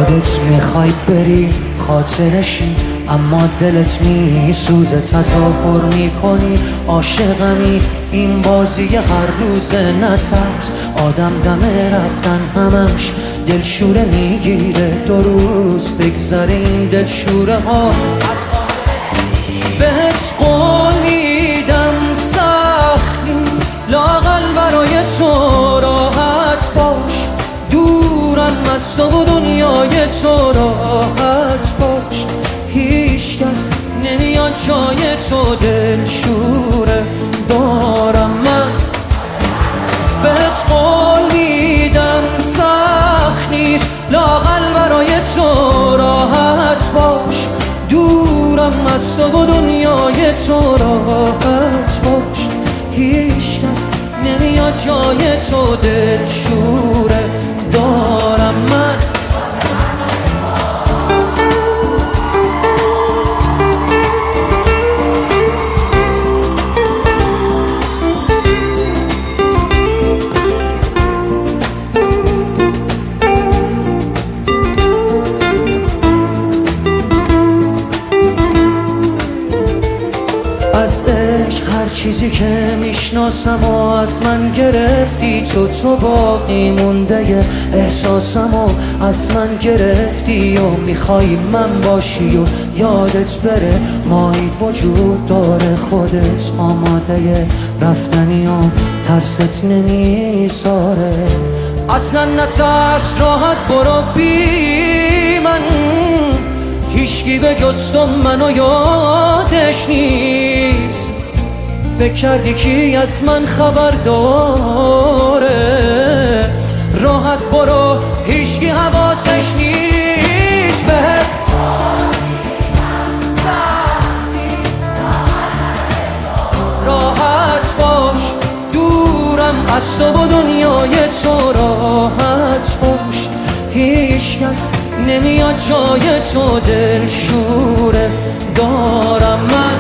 خودت میخوای بری خاطرشی، اما دلت میسوزه تظاهر میکنی عاشقمی. این بازی هر روز نترس، آدم دم رفتن همش دلشوره میگیره. 2 روز بگذره این دلشوره ها از بهت قول میدم سخت نیست، لااقل برای تو راحت باش. دورم از تو و دنیای تو راحت باش. هیچ کس نمیاد جای تو دلشوره دارم من. بهت قول میدم سخت نیست، لااقل برای تو راحت باش. دورم از تو و دنیای تو راحت باش. هیچ کس نمیاد جای تو دلشوره دارم من. از عشق هر چیزی که میشناسم و از من گرفتی، تو باقی مونده احساسم و از من گرفتی. و میخوای من باشی و یادت بره مایی وجود داره. خودت آماده رفتنی و ترست نمیذاره. اصلا نترس، راحت برو بی من. هیچکی به جز تو منو یادش نیست. فکر کردی کی از من خبر داره؟ راحت برو، هیچکی حواسش نیست. بهت راحت باش. دورم از تو و دنیای تو راحت باش. هیچ کس نمیاد جای تو دلشوره دارم من.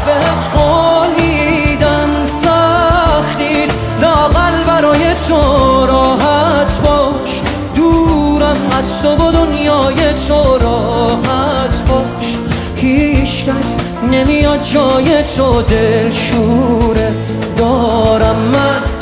بهت قول میدم سخت نیست، لااقل برای تو راحت باش. دورم از تو و دنیای تو راحت باش. هیچ کس نمیاد جای تو دلشوره دارم من.